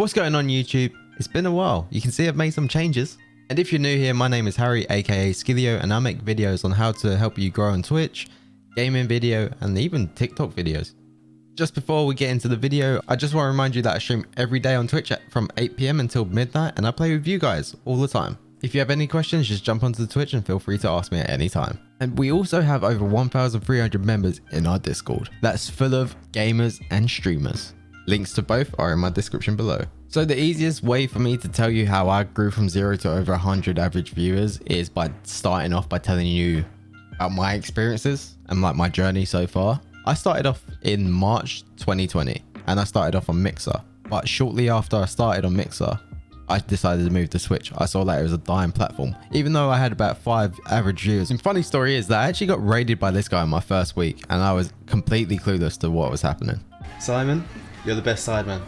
What's going on YouTube? It's been a while. You can see I've made some changes. And if you're new here, my name is Harry, aka Skiliyo, and I make videos on how to help you grow on Twitch, gaming video, and even TikTok videos. Just before we get into the video, I just want to remind you that I stream every day on Twitch from 8 PM until midnight, and I play with you guys all the time. If you have any questions, just jump onto the Twitch and feel free to ask me at any time. And we also have over 1,300 members in our Discord. That's full of gamers and streamers. Links to both are in my description below. So the easiest way for me to tell you how I grew from 0 to over 100 average viewers is by starting off by telling you about my experiences and like my journey so far. I started off in March 2020 and I started off on Mixer. But shortly after I started on Mixer, I decided to move to Twitch. I saw that it was a dying platform, even though I had about 5 average viewers. And funny story is that I actually got raided by this guy in my first week and I was completely clueless to what was happening. Simon, you're the best sideman.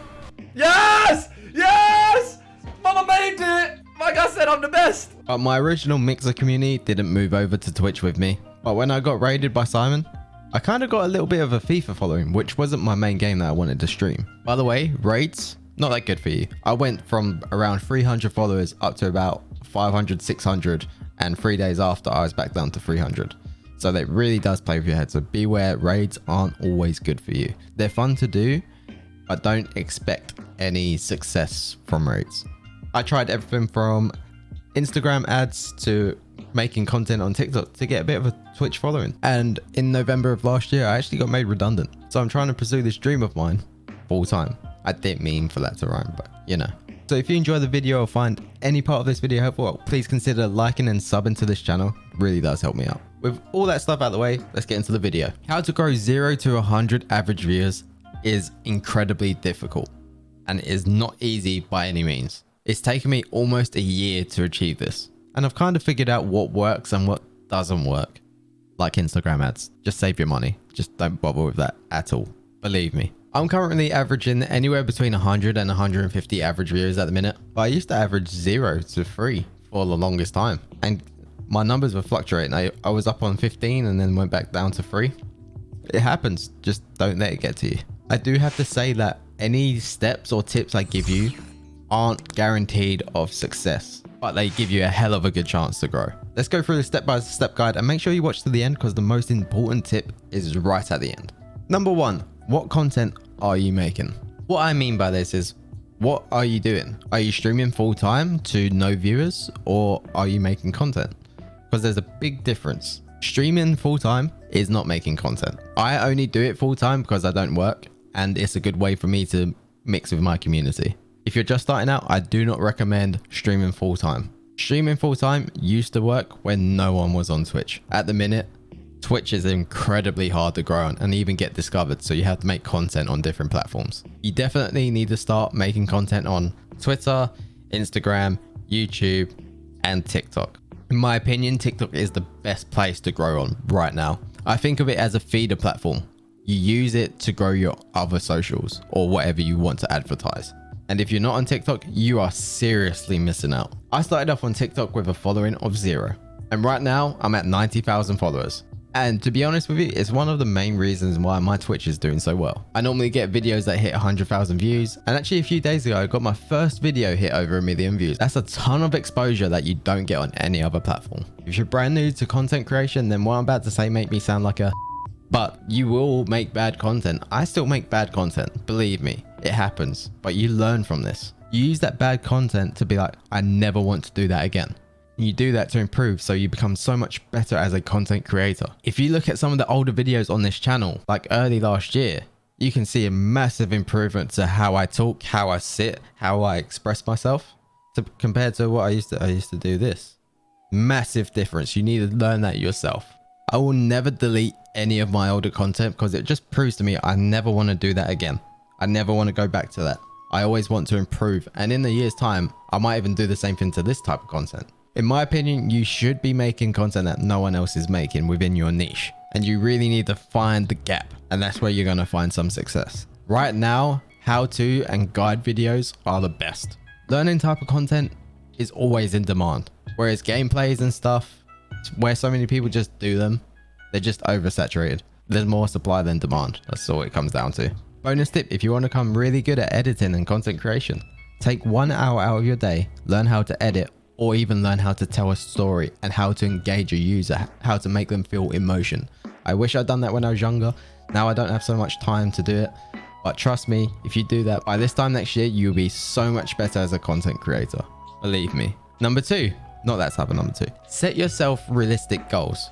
Yes! Yes! Mama made it! Like I said, I'm the best! But my original Mixer community didn't move over to Twitch with me. But when I got raided by Simon, I kind of got a little bit of a FIFA following, which wasn't my main game that I wanted to stream. By the way, raids, not that good for you. I went from around 300 followers up to about 500, 600, and 3 days after I was back down to 300. So that really does play with your head. So beware, raids aren't always good for you. They're fun to do, but don't expect any success from raids. I tried everything from Instagram ads to making content on TikTok to get a bit of a Twitch following. And in November of last year, I actually got made redundant. So I'm trying to pursue this dream of mine full time. I didn't mean for that to rhyme, but you know. So if you enjoy the video or find any part of this video helpful, please consider liking and subbing to this channel. It really does help me out. With all that stuff out of the way, let's get into the video. How to grow 0 to 100 average viewers is incredibly difficult and is not easy by any means. It's taken me almost a year to achieve this. And I've kind of figured out what works and what doesn't work. Like Instagram ads, just save your money. Just don't bother with that at all. Believe me. I'm currently averaging anywhere between 100 and 150 average viewers at the minute. But I used to average 0 to 3 for the longest time. And my numbers were fluctuating. I was up on 15 and then went back down to 3. It happens. Just don't let it get to you. I do have to say that any steps or tips I give you aren't guaranteed of success, but they give you a hell of a good chance to grow. Let's go through the step-by-step guide and make sure you watch to the end because the most important tip is right at the end. Number 1, what content are you making? What I mean by this is, what are you doing? Are you streaming full time to no viewers, or are you making content? Because there's a big difference. Streaming full time is not making content. I only do it full time because I don't work and it's a good way for me to mix with my community. If you're just starting out, I do not recommend streaming full time. Streaming full time used to work when no one was on Twitch. At the minute, Twitch is incredibly hard to grow on and even get discovered, so you have to make content on different platforms. You definitely need to start making content on Twitter, Instagram, YouTube, and TikTok. In my opinion, TikTok is the best place to grow on right now. I think of it as a feeder platform. You use it to grow your other socials or whatever you want to advertise. And if you're not on TikTok, you are seriously missing out. I started off on TikTok with a following of 0. And right now I'm at 90,000 followers. And to be honest with you, it's one of the main reasons why my Twitch is doing so well. I normally get videos that hit 100,000 views. And actually a few days ago, I got my first video hit over 1 million views. That's a ton of exposure that you don't get on any other platform. If you're brand new to content creation, then what I'm about to say make me sound like a but you will make bad content. I still make bad content. Believe me, it happens, but you learn from this. You use that bad content to be like, I never want to do that again. You do that to improve, so you become so much better as a content creator. If you look at some of the older videos on this channel, like early last year, you can see a massive improvement to how I talk, how I sit, how I express myself compared to what I used to do this. Massive difference. You need to learn that yourself. I will never delete any of my older content because it just proves to me I never want to do that again. I never want to go back to that. I always want to improve, and in a year's time, I might even do the same thing to this type of content. In my opinion, you should be making content that no one else is making within your niche, and you really need to find the gap, and that's where you're going to find some success. Right now, how-to and guide videos are the best. Learning type of content is always in demand, whereas gameplays and stuff, where so many people just do them, they're just oversaturated. There's more supply than demand. That's all it comes down to. Bonus tip, if you want to become really good at editing and content creation, Take 1 hour out of your day, learn how to edit, or even learn how to tell a story and how to engage a user, how to make them feel emotion. I wish I'd done that when I was younger. Now I don't have so much time to do it. But trust me, if you do that, by this time next year, you'll be so much better as a content creator. Believe me. Number 2, not that type of number 2. Set yourself realistic goals.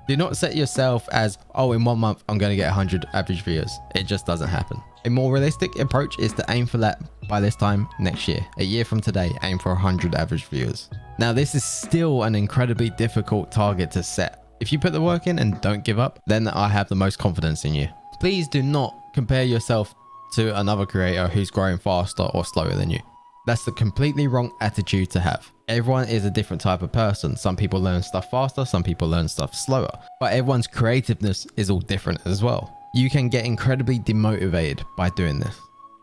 Do not set yourself as, oh, in 1 month, I'm going to get 100 average viewers. It just doesn't happen. A more realistic approach is to aim for that by this time next year. A year from today, aim for 100 average viewers. Now, this is still an incredibly difficult target to set. If you put the work in and don't give up, then I have the most confidence in you. Please do not compare yourself to another creator who's growing faster or slower than you. That's the completely wrong attitude to have. Everyone is a different type of person. Some people learn stuff faster, some people learn stuff slower, but everyone's creativeness is all different as well. You can get incredibly demotivated by doing this.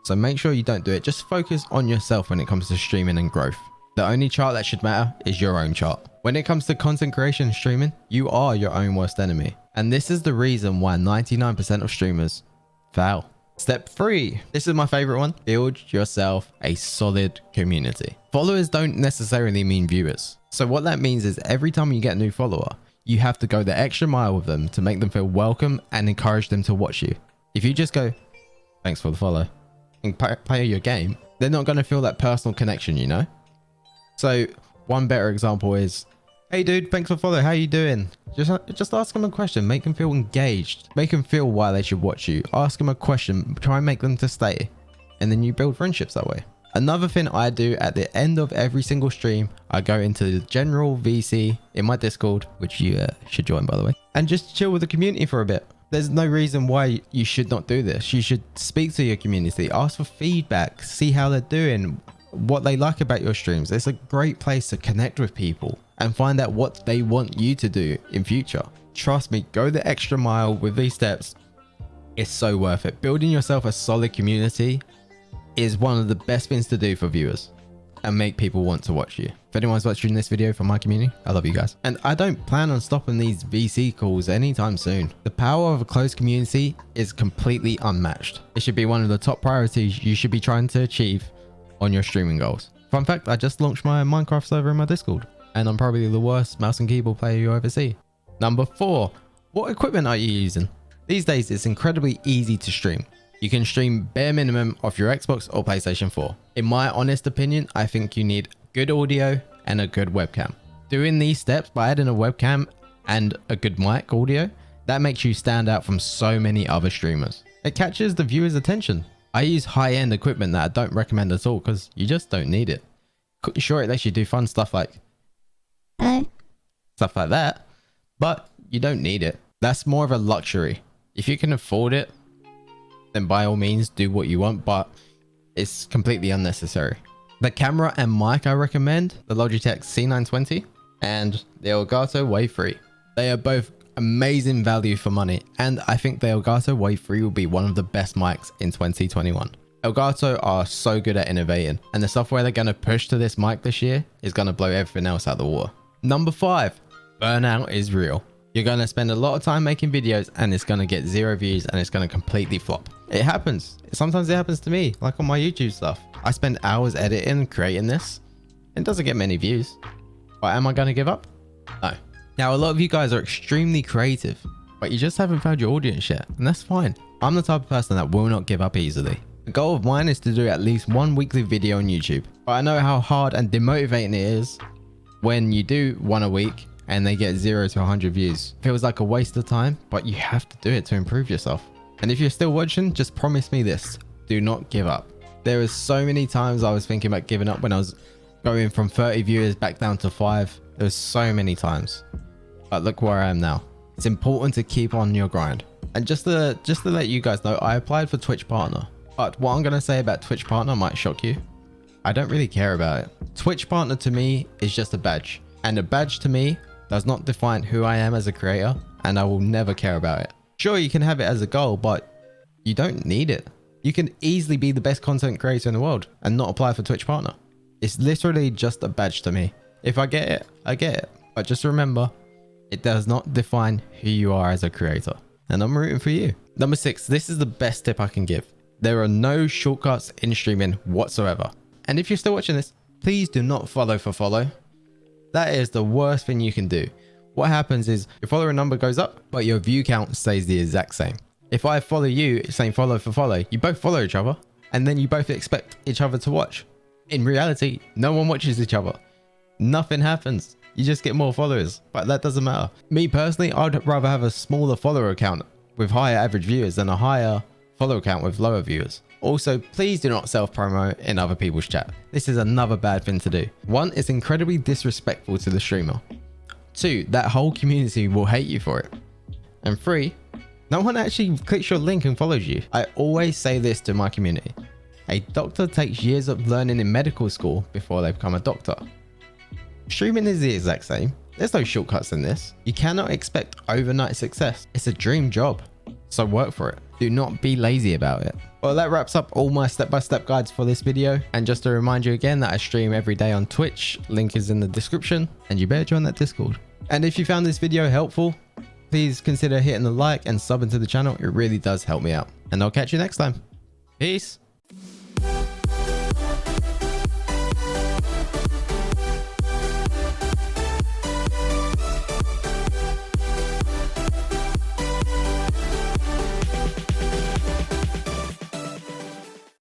So make sure you don't do it. Just focus on yourself when it comes to streaming and growth. The only chart that should matter is your own chart. When it comes to content creation and streaming, you are your own worst enemy. And this is the reason why 99% of streamers fail. Step 3. This is my favorite one. Build yourself a solid community. Followers don't necessarily mean viewers. So what that means is every time you get a new follower, you have to go the extra mile with them to make them feel welcome and encourage them to watch you. If you just go, thanks for the follow, and play your game, they're not going to feel that personal connection, you know? So one better example is, hey dude, thanks for following. How you doing? Just ask them a question. Make them feel engaged. Make them feel why they should watch you. Ask them a question. Try and make them to stay. And then you build friendships that way. Another thing I do at the end of every single stream, I go into the general VC in my Discord, which you should join by the way, and just chill with the community for a bit. There's no reason why you should not do this. You should speak to your community, ask for feedback, see how they're doing, what they like about your streams. It's a great place to connect with people and find out what they want you to do in future. Trust me, go the extra mile with these steps. It's so worth it. Building yourself a solid community is one of the best things to do for viewers and make people want to watch you. If anyone's watching this video from my community, I love you guys. And I don't plan on stopping these VC calls anytime soon. The power of a closed community is completely unmatched. It should be one of the top priorities you should be trying to achieve on your streaming goals. Fun fact, I just launched my Minecraft server in my Discord, and I'm probably the worst mouse and keyboard player you ever see. Number 4, what equipment are you using? These days, it's incredibly easy to stream. You can stream bare minimum off your Xbox or PlayStation 4. In my honest opinion, I think you need good audio and a good webcam. Doing these steps by adding a webcam and a good mic audio, that makes you stand out from so many other streamers. It catches the viewer's attention. I use high-end equipment that I don't recommend at all because you just don't need it. Sure, it lets you do fun stuff like hello, stuff like that, but you don't need it. That's more of a luxury. If you can afford it, then by all means do what you want, but it's completely unnecessary. The camera and mic I recommend, the Logitech C920 and the Elgato Wave 3. They are both amazing value for money, and I think the Elgato Wave 3 will be one of the best mics in 2021. Elgato are so good at innovating, and the software they're going to push to this mic this year is going to blow everything else out the water. Number 5, burnout is real. You're going to spend a lot of time making videos and it's going to get 0 views and it's going to completely flop. It happens. Sometimes it happens to me, like on my YouTube stuff. I spend hours editing and creating this. It doesn't get many views. But am I going to give up? No. Now, a lot of you guys are extremely creative, but you just haven't found your audience yet, and that's fine. I'm the type of person that will not give up easily. The goal of mine is to do at least 1 weekly video on YouTube, but I know how hard and demotivating it is when you do 1 a week and they get 0 to 100 views. Feels like a waste of time, but you have to do it to improve yourself. And if you're still watching, just promise me this: do not give up. There was so many times I was thinking about giving up when I was going from 30 viewers back down to 5. There was so many times, but look where I am now. It's important to keep on your grind. And just to let you guys know, I applied for Twitch Partner, but what I'm going to say about Twitch Partner might shock you. I don't really care about it. Twitch Partner to me is just a badge, and a badge to me does not define who I am as a creator, and I will never care about it. Sure, you can have it as a goal, but you don't need it. You can easily be the best content creator in the world and not apply for Twitch Partner. It's literally just a badge to me. If I get it, I get it. But just remember, it does not define who you are as a creator. And I'm rooting for you. Number 6, this is the best tip I can give. There are no shortcuts in streaming whatsoever. And if you're still watching this, please do not follow for follow. That is the worst thing you can do. What happens is your follower number goes up, but your view count stays the exact same. If I follow you saying follow for follow, you both follow each other and then you both expect each other to watch. In reality, no one watches each other. Nothing happens. You just get more followers, but that doesn't matter. Me personally, I'd rather have a smaller follower count with higher average viewers than a higher follower count with lower viewers. Also, please do not self-promote in other people's chat. This is another bad thing to do. 1, it's incredibly disrespectful to the streamer. 2, that whole community will hate you for it. And 3, no one actually clicks your link and follows you. I always say this to my community. A doctor takes years of learning in medical school before they become a doctor. Streaming is the exact same. There's no shortcuts in this. You cannot expect overnight success. It's a dream job, so work for it. Do not be lazy about it. Well, that wraps up all my step-by-step guides for this video. And just to remind you again that I stream every day on Twitch. Link is in the description and you better join that Discord. And if you found this video helpful, please consider hitting the like and subbing to the channel. It really does help me out. And I'll catch you next time. Peace.